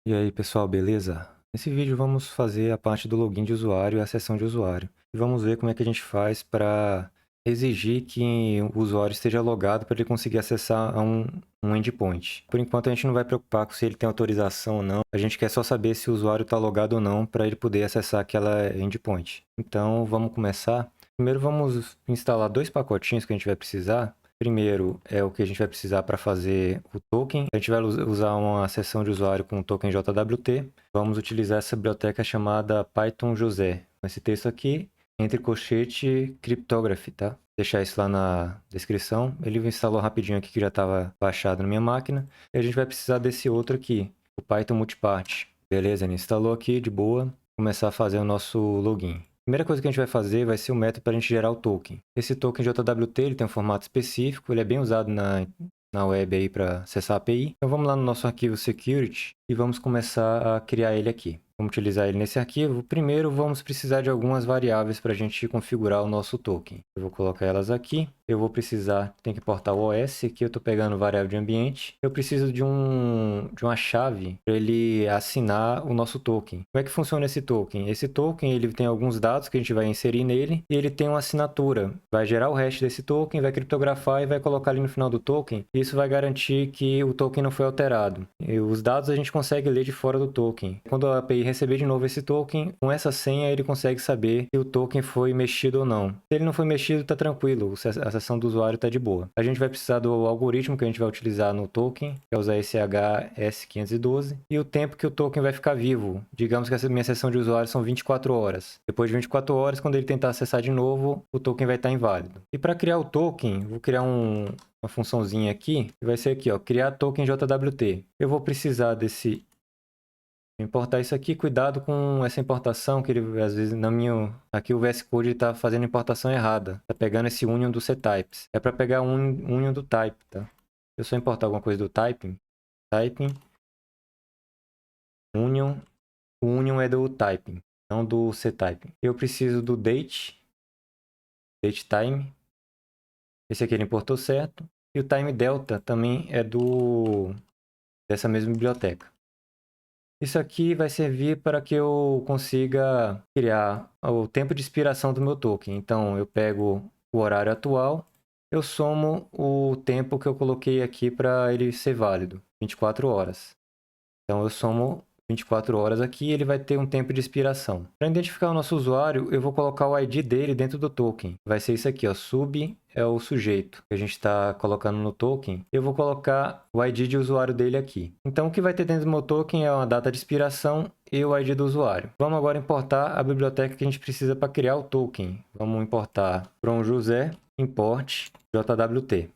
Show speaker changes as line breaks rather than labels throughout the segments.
E aí pessoal, beleza? Nesse vídeo vamos fazer a parte do login de usuário e a sessão de usuário. E vamos ver como é que a gente faz para exigir que o usuário esteja logado para ele conseguir acessar a um endpoint. Por enquanto a gente não vai preocupar com se ele tem autorização ou não, a gente quer só saber se o usuário está logado ou não para ele poder acessar aquela endpoint. Então vamos começar. Primeiro vamos instalar dois pacotinhos que a gente vai precisar. Primeiro é o que a gente vai precisar para fazer o token. A gente vai usar uma sessão de usuário com o token JWT. Vamos utilizar essa biblioteca chamada Python José. Esse texto aqui, entre colchete Cryptography, tá? Vou deixar isso lá na descrição. Ele instalou rapidinho aqui que já estava baixado na minha máquina. E a gente vai precisar desse outro aqui, o Python Multipart. Beleza, ele instalou aqui de boa. Começar a fazer o nosso login. Primeira coisa que a gente vai fazer vai ser o método para a gente gerar o token. Esse token JWT ele tem um formato específico, ele é bem usado na web aí para acessar a API. Então vamos lá no nosso arquivo security e vamos começar a criar ele aqui. Vamos utilizar ele nesse arquivo. Primeiro vamos precisar de algumas variáveis para a gente configurar o nosso token. Eu vou colocar elas aqui. Eu vou precisar, tem que importar o OS, aqui eu estou pegando variável de ambiente. Eu preciso de uma chave para ele assinar o nosso token. Como é que funciona esse token? Esse token ele tem alguns dados que a gente vai inserir nele e ele tem uma assinatura. Vai gerar o hash desse token, vai criptografar e vai colocar ali no final do token. Isso vai garantir que o token não foi alterado. E os dados a gente consegue ler de fora do token. Quando a API receber de novo esse token, com essa senha ele consegue saber se o token foi mexido ou não. Se ele não foi mexido, tá tranquilo. A sessão do usuário está de boa. A gente vai precisar do algoritmo que a gente vai utilizar no token, que é usar esse HS512, e o tempo que o token vai ficar vivo. Digamos que essa minha sessão de usuário são 24 horas. Depois de 24 horas, quando ele tentar acessar de novo, o token vai estar inválido. E para criar o token, vou criar uma funçãozinha aqui, que vai ser aqui, ó, criar token JWT. Eu vou precisar desse importar isso aqui, cuidado com essa importação, que ele, às vezes, aqui o VS Code está fazendo importação errada. Está pegando esse union do ctypes. É para pegar union do type, tá? Eu só importar alguma coisa do typing, union, o union é do typing, não do ctyping. Eu preciso do date time. Esse aqui ele importou certo. E o time delta também é dessa mesma biblioteca. Isso aqui vai servir para que eu consiga criar o tempo de expiração do meu token. Então, eu pego o horário atual, eu somo o tempo que eu coloquei aqui para ele ser válido, 24 horas. Então, eu somo 24 horas aqui e ele vai ter um tempo de expiração. Para identificar o nosso usuário, eu vou colocar o ID dele dentro do token. Vai ser isso aqui, ó, sub é o sujeito que a gente está colocando no token. Eu vou colocar o ID de usuário dele aqui. Então, o que vai ter dentro do meu token é uma data de expiração e o ID do usuário. Vamos agora importar a biblioteca que a gente precisa para criar o token. Vamos importar from José, import JWT.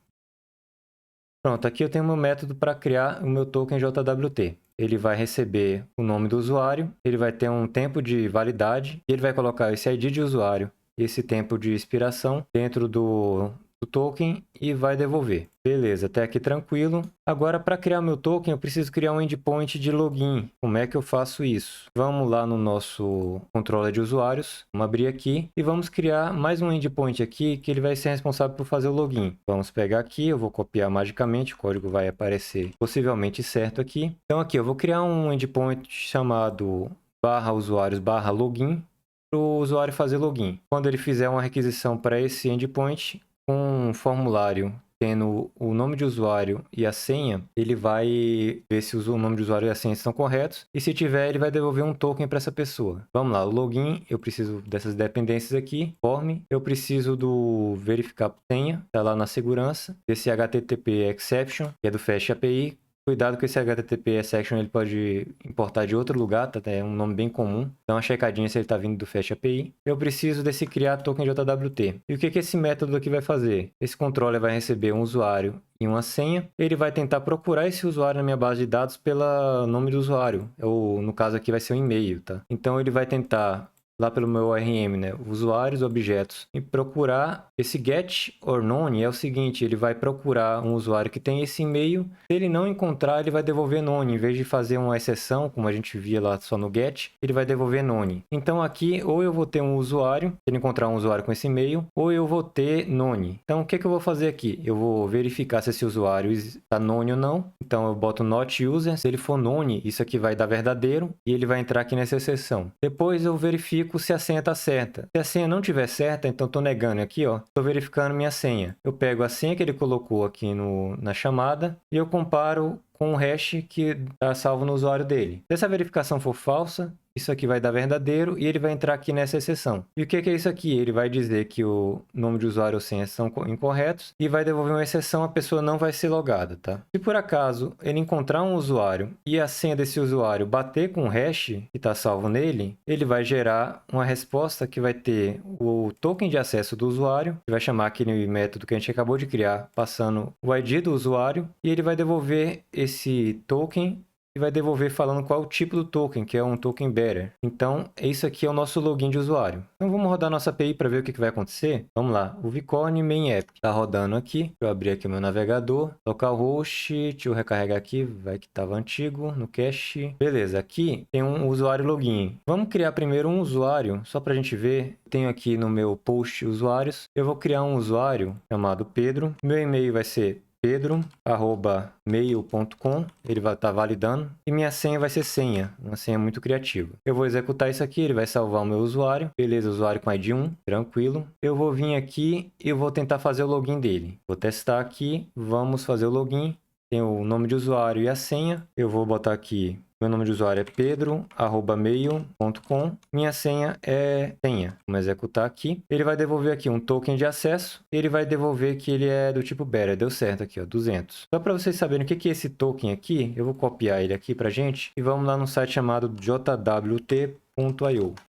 Pronto, aqui eu tenho meu método para criar o meu token JWT. Ele vai receber o nome do usuário, ele vai ter um tempo de validade, e ele vai colocar esse ID de usuário e esse tempo de expiração dentro do token e vai devolver. Beleza, até aqui tranquilo. Agora, para criar meu token, eu preciso criar um endpoint de login. Como é que eu faço isso? Vamos lá no nosso controller de usuários. Vamos abrir aqui e vamos criar mais um endpoint aqui que ele vai ser responsável por fazer o login. Vamos pegar aqui, eu vou copiar magicamente, o código vai aparecer possivelmente certo aqui. Então aqui eu vou criar um endpoint chamado /usuários/login para o usuário fazer login. Quando ele fizer uma requisição para esse endpoint, um formulário tendo o nome de usuário e a senha, ele vai ver se o nome de usuário e a senha estão corretos, e se tiver, ele vai devolver um token para essa pessoa. Vamos lá, o login, eu preciso dessas dependências aqui, form, eu preciso do verificar senha, está lá na segurança, desse HTTP exception, que é do Fast API. Cuidado com esse HTTP exception, ele pode importar de outro lugar, tá? É um nome bem comum. Dá uma checadinha se ele está vindo do Fast API. Eu preciso desse criar token JWT. E o que esse método aqui vai fazer? Esse controller vai receber um usuário e uma senha. Ele vai tentar procurar esse usuário na minha base de dados pelo nome do usuário. No caso aqui vai ser um e-mail, tá? Então ele vai tentar lá pelo meu ORM, né, usuários, objetos, e procurar esse get or none é o seguinte, ele vai procurar um usuário que tem esse e-mail, se ele não encontrar, ele vai devolver none, em vez de fazer uma exceção, como a gente via lá só no get, ele vai devolver none. Então aqui, ou eu vou ter um usuário, se ele encontrar um usuário com esse e-mail, ou eu vou ter none. Então o que eu vou fazer aqui? Eu vou verificar se esse usuário está none ou não, então eu boto not user, se ele for none, isso aqui vai dar verdadeiro, e ele vai entrar aqui nessa exceção. Depois eu verifico se a senha está certa. Se a senha não estiver certa, então estou negando aqui, ó, estou verificando minha senha. Eu pego a senha que ele colocou aqui na chamada e eu comparo com o hash que está salvo no usuário dele. Se essa verificação for falsa, isso aqui vai dar verdadeiro e ele vai entrar aqui nessa exceção. E o que é isso aqui? Ele vai dizer que o nome de usuário ou senha são incorretos e vai devolver uma exceção, a pessoa não vai ser logada, tá? Se por acaso ele encontrar um usuário e a senha desse usuário bater com o hash que está salvo nele, ele vai gerar uma resposta que vai ter o token de acesso do usuário, que vai chamar aquele método que a gente acabou de criar, passando o ID do usuário, e ele vai devolver esse token e vai devolver falando qual é o tipo do token, que é um token bearer. Então, esse aqui é o nosso login de usuário. Então, vamos rodar nossa API para ver o que vai acontecer. Vamos lá, o Vicorne Main App está rodando aqui. Deixa eu abrir aqui o meu navegador. Localhost, deixa eu recarregar aqui, vai que estava antigo, no cache. Beleza, aqui tem um usuário login. Vamos criar primeiro um usuário, só para a gente ver. Tenho aqui no meu post usuários. Eu vou criar um usuário chamado Pedro. Meu e-mail vai ser pedro@mail.com, ele vai estar validando, e minha senha vai ser senha, uma senha muito criativa. Eu vou executar isso aqui, ele vai salvar o meu usuário, beleza, usuário com ID 1, tranquilo. Eu vou vir aqui e eu vou tentar fazer o login dele. Vou testar aqui, vamos fazer o login, tem o nome de usuário e a senha, eu vou botar aqui. Meu nome de usuário é pedro@mail.com. Minha senha é senha. Vamos executar aqui. Ele vai devolver aqui um token de acesso. Ele vai devolver que ele é do tipo bearer. Deu certo aqui, ó, 200. Só para vocês saberem o que é esse token aqui, eu vou copiar ele aqui pra gente e vamos lá no site chamado jwt.io. O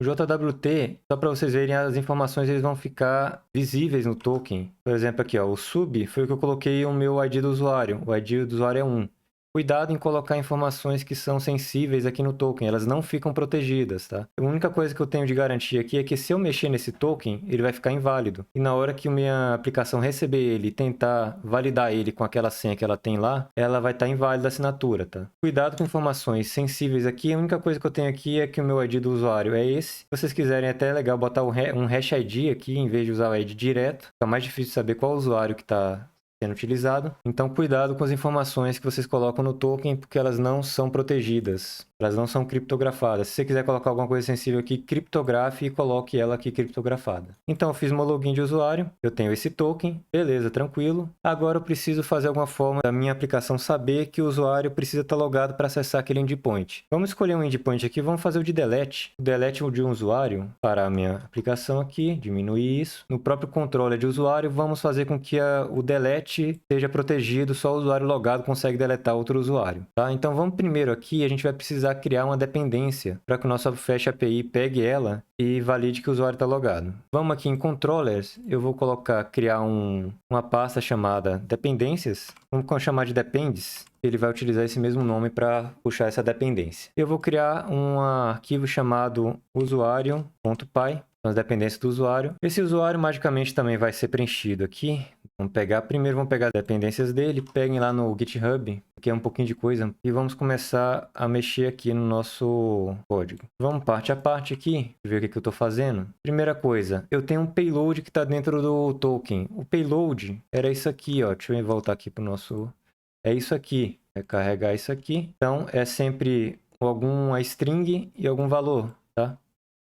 JWT, só para vocês verem, as informações eles vão ficar visíveis no token. Por exemplo, aqui, ó, o sub foi o que eu coloquei o meu ID do usuário. O ID do usuário é 1. Cuidado em colocar informações que são sensíveis aqui no token, elas não ficam protegidas, tá? A única coisa que eu tenho de garantia aqui é que se eu mexer nesse token, ele vai ficar inválido. E na hora que a minha aplicação receber ele e tentar validar ele com aquela senha que ela tem lá, ela vai estar inválida a assinatura, tá? Cuidado com informações sensíveis aqui, a única coisa que eu tenho aqui é que o meu ID do usuário é esse. Se vocês quiserem, até é legal botar um hash ID aqui, em vez de usar o ID direto. Fica mais difícil saber qual usuário que está sendo utilizado. Então, cuidado com as informações que vocês colocam no token, porque elas não são protegidas. Elas não são criptografadas. Se você quiser colocar alguma coisa sensível aqui, criptografe e coloque ela aqui criptografada. Então, eu fiz meu login de usuário. Eu tenho esse token. Beleza, tranquilo. Agora eu preciso fazer alguma forma da minha aplicação saber que o usuário precisa estar logado para acessar aquele endpoint. Vamos escolher um endpoint aqui. Vamos fazer o de delete. O delete de um usuário para a minha aplicação aqui. Diminuir isso. No próprio controller de usuário, vamos fazer com que o delete seja protegido. Só o usuário logado consegue deletar outro usuário. Tá? Então, vamos primeiro aqui. A gente vai precisar criar uma dependência para que o nosso Fast API pegue ela e valide que o usuário está logado. Vamos aqui em Controllers, eu vou criar uma pasta chamada Dependências. Vamos chamar de Dependes. Ele vai utilizar esse mesmo nome para puxar essa dependência. Eu vou criar um arquivo chamado usuário.py. São as dependências do usuário. Esse usuário magicamente também vai ser preenchido aqui. Vamos pegar as dependências dele, peguem lá no GitHub, que é um pouquinho de coisa, e vamos começar a mexer aqui no nosso código. Vamos parte a parte aqui, ver o que eu estou fazendo. Primeira coisa, eu tenho um payload que está dentro do token. O payload era isso aqui, ó. Deixa eu voltar aqui para o nosso... É isso aqui, é carregar isso aqui. Então, é sempre alguma string e algum valor, tá?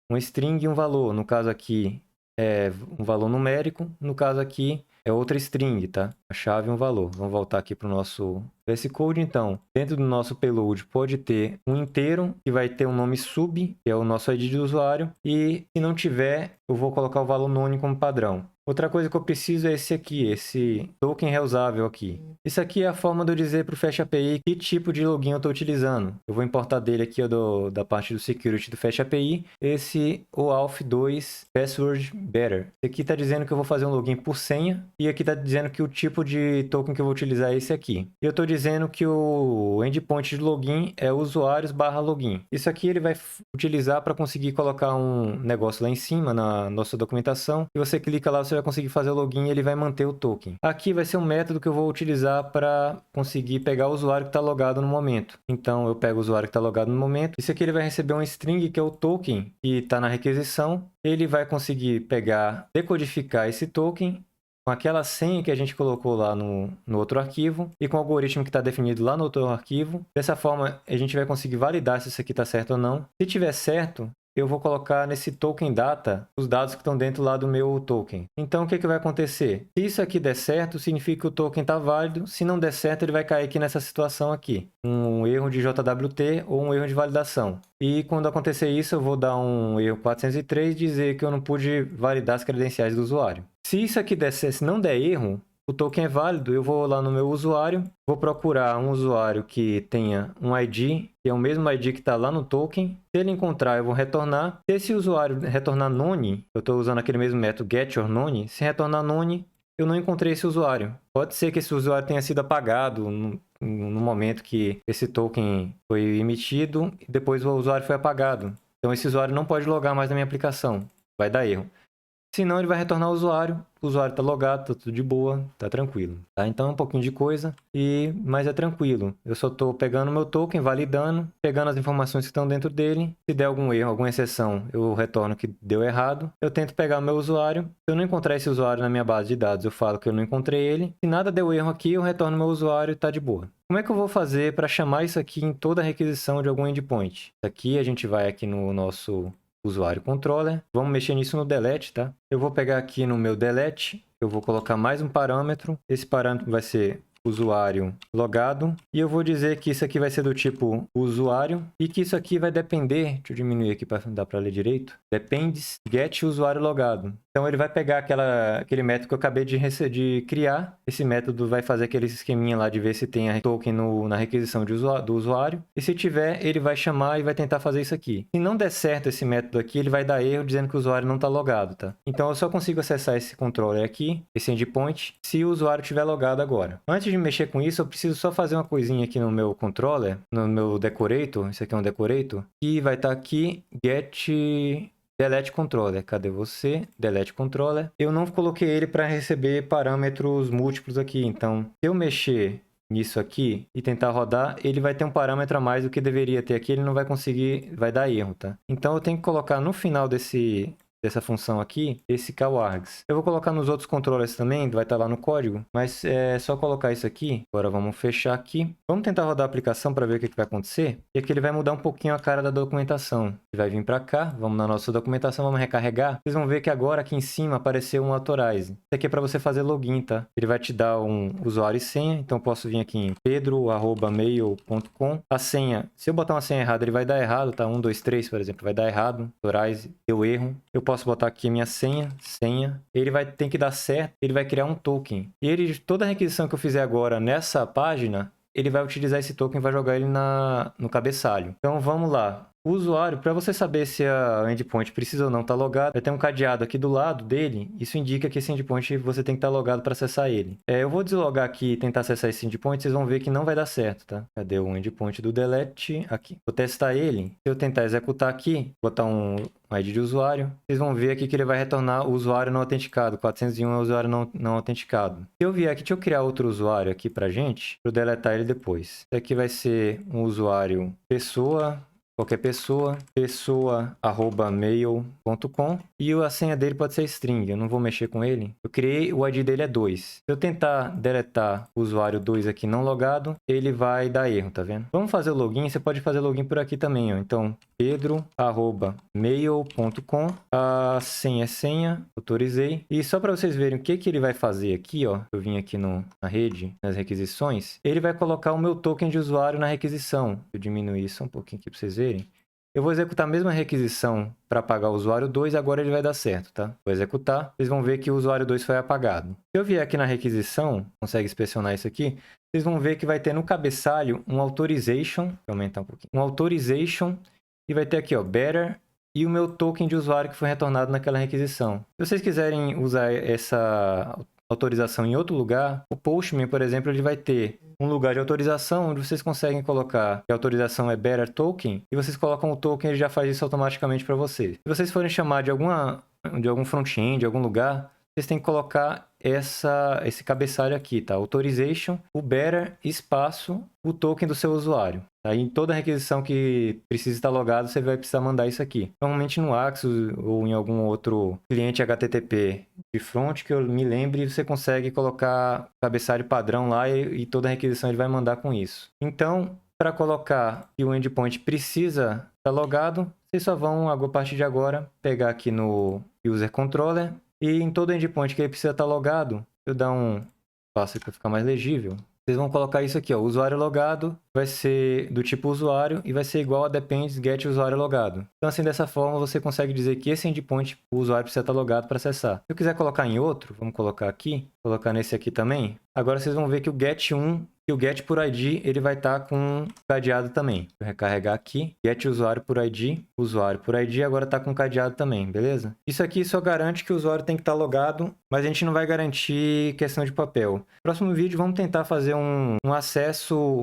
Um string e um valor. No caso aqui é um valor numérico, no caso aqui é outra string, tá? A chave e um valor. Vamos voltar aqui para o nosso VS Code, então. Dentro do nosso payload pode ter um inteiro, que vai ter um nome sub, que é o nosso ID do usuário. E se não tiver, eu vou colocar o valor none como padrão. Outra coisa que eu preciso é esse aqui, esse token reusável aqui. Isso aqui é a forma de eu dizer para o FastAPI que tipo de login eu estou utilizando. Eu vou importar dele aqui, ó, da parte do security do FastAPI, esse OAuth2 Password Better. Esse aqui está dizendo que eu vou fazer um login por senha, e aqui está dizendo que o tipo de token que eu vou utilizar é esse aqui. E eu estou dizendo que o endpoint de login é usuários/login. Isso aqui ele vai utilizar para conseguir colocar um negócio lá em cima na nossa documentação, e você clica lá, você vai conseguir fazer o login e ele vai manter o token. Aqui vai ser um método que eu vou utilizar para conseguir pegar o usuário que está logado no momento. Então, eu pego o usuário que está logado no momento. Isso aqui ele vai receber um string, que é o token, que está na requisição. Ele vai conseguir pegar, decodificar esse token com aquela senha que a gente colocou lá no outro arquivo e com o algoritmo que está definido lá no outro arquivo. Dessa forma, a gente vai conseguir validar se isso aqui está certo ou não. Se tiver certo, eu vou colocar nesse token data os dados que estão dentro lá do meu token. Então, o que vai acontecer? Se isso aqui der certo, significa que o token está válido. Se não der certo, ele vai cair aqui nessa situação aqui. Um erro de JWT ou um erro de validação. E quando acontecer isso, eu vou dar um erro 403 e dizer que eu não pude validar as credenciais do usuário. Se isso aqui der certo, se não der erro, o token é válido, eu vou lá no meu usuário, vou procurar um usuário que tenha um ID, que é o mesmo ID que está lá no token. Se ele encontrar, eu vou retornar. Se esse usuário retornar none, eu estou usando aquele mesmo método getOrNone, se retornar none, eu não encontrei esse usuário. Pode ser que esse usuário tenha sido apagado no momento que esse token foi emitido e depois o usuário foi apagado. Então esse usuário não pode logar mais na minha aplicação, vai dar erro. Senão ele vai retornar o usuário está logado, tá tudo de boa, tá tranquilo. Tá? Então é um pouquinho de coisa, mas é tranquilo. Eu só estou pegando o meu token, validando, pegando as informações que estão dentro dele. Se der algum erro, alguma exceção, eu retorno que deu errado. Eu tento pegar o meu usuário. Se eu não encontrar esse usuário na minha base de dados, eu falo que eu não encontrei ele. Se nada deu erro aqui, eu retorno meu usuário e tá de boa. Como é que eu vou fazer para chamar isso aqui em toda requisição de algum endpoint? Isso aqui a gente vai aqui no nosso usuário controller. Vamos mexer nisso no delete, tá? Eu vou pegar aqui no meu delete, eu vou colocar mais um parâmetro. Esse parâmetro vai ser usuário logado. E eu vou dizer que isso aqui vai ser do tipo usuário e que isso aqui vai depender, deixa eu diminuir aqui para dar para ler direito, depends get usuário logado. Então ele vai pegar aquele método que eu acabei de criar. Esse método vai fazer aquele esqueminha lá de ver se tem a token na requisição do usuário. E se tiver, ele vai chamar e vai tentar fazer isso aqui. Se não der certo esse método aqui, ele vai dar erro dizendo que o usuário não está logado, tá? Então eu só consigo acessar esse controller aqui, esse endpoint, se o usuário estiver logado agora. Antes de mexer com isso, eu preciso só fazer uma coisinha aqui no meu controller, no meu decorator. Esse aqui é um decorator. E vai estar aqui get delete controller. Cadê você? Delete controller. Eu não coloquei ele para receber parâmetros múltiplos aqui. Então, se eu mexer nisso aqui e tentar rodar, ele vai ter um parâmetro a mais do que deveria ter aqui. Ele não vai conseguir, vai dar erro, tá? Então, eu tenho que colocar no final dessa função aqui, esse cowargs. Eu vou colocar nos outros controllers também, vai estar lá no código, mas é só colocar isso aqui. Agora vamos fechar aqui. Vamos tentar rodar a aplicação para ver o que vai acontecer. E aqui ele vai mudar um pouquinho a cara da documentação. Ele vai vir para cá, vamos na nossa documentação, vamos recarregar. Vocês vão ver que agora aqui em cima apareceu um authorize. Isso aqui é para você fazer login, tá? Ele vai te dar um usuário e senha, então eu posso vir aqui em pedro@mail.com. A senha, se eu botar uma senha errada, ele vai dar errado, tá? 1, 2, 3, por exemplo, vai dar errado. Authorize, deu erro. Eu posso botar aqui a minha senha. Ele vai ter que dar certo, ele vai criar um token. E ele, toda requisição que eu fizer agora nessa página, ele vai utilizar esse token e vai jogar ele no cabeçalho. Então vamos lá. O usuário, para você saber se a endpoint precisa ou não estar logado, vai ter um cadeado aqui do lado dele. Isso indica que esse endpoint você tem que estar logado para acessar ele. Eu vou deslogar aqui e tentar acessar esse endpoint, vocês vão ver que não vai dar certo, tá? Cadê o endpoint do delete? Aqui. Vou testar ele. Se eu tentar executar aqui, botar um ID de usuário, vocês vão ver aqui que ele vai retornar o usuário não autenticado. 401 é o usuário não autenticado. Se eu vier aqui, deixa eu criar outro usuário aqui pra gente, para eu deletar ele depois. Esse aqui vai ser um usuário pessoa, qualquer pessoa@mail.com, e a senha dele pode ser string, eu não vou mexer com ele. Eu criei, o ID dele é 2. Se eu tentar deletar o usuário 2 aqui não logado, ele vai dar erro, tá vendo? Vamos fazer o login, você pode fazer login por aqui também, ó. Então, pedro@mail.com, a senha é senha, autorizei. E só para vocês verem o que ele vai fazer aqui, ó, eu vim aqui na rede, nas requisições, ele vai colocar o meu token de usuário na requisição. Eu diminuir isso um pouquinho aqui para vocês verem. Eu vou executar a mesma requisição para apagar o usuário 2 e agora ele vai dar certo, tá? Vou executar, vocês vão ver que o usuário 2 foi apagado. Se eu vier aqui na requisição, consegue inspecionar isso aqui, vocês vão ver que vai ter no cabeçalho um authorization, vou aumentar um pouquinho, um authorization, e vai ter aqui, ó, better, e o meu token de usuário que foi retornado naquela requisição. Se vocês quiserem usar essa autorização em outro lugar, o Postman, por exemplo, ele vai ter um lugar de autorização onde vocês conseguem colocar que a autorização é better token e vocês colocam o token e ele já faz isso automaticamente para vocês. Se vocês forem chamar de algum front-end, de algum lugar, vocês têm que colocar esse cabeçalho aqui, tá? Authorization, o better, espaço, o token do seu usuário. Aí em toda requisição que precisa estar logado, você vai precisar mandar isso aqui. Normalmente no Axos ou em algum outro cliente HTTP de front que eu me lembre, você consegue colocar cabeçalho padrão lá e toda requisição ele vai mandar com isso. Então, para colocar que o endpoint precisa estar logado, vocês só vão, a partir de agora, pegar aqui no User Controller e em todo endpoint que ele precisa estar logado, eu dar um passo para ficar mais legível. Vocês vão colocar isso aqui, ó, usuário logado vai ser do tipo usuário e vai ser igual a depends get usuário logado. Então assim, dessa forma você consegue dizer que esse endpoint o usuário precisa estar logado para acessar. Se eu quiser colocar em outro, vamos colocar aqui, colocar nesse aqui também. Agora vocês vão ver que o get1 e o get por ID ele vai estar com cadeado também. Vou recarregar aqui, get usuário por ID agora está com cadeado também, beleza? Isso aqui só garante que o usuário tem que estar logado, mas a gente não vai garantir questão de papel. No próximo vídeo vamos tentar fazer um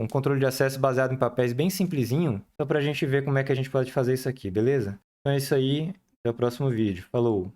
controle de acesso baseado em papéis bem simplesinho, só para a gente ver como é que a gente pode fazer isso aqui, beleza? Então é isso aí, até o próximo vídeo. Falou!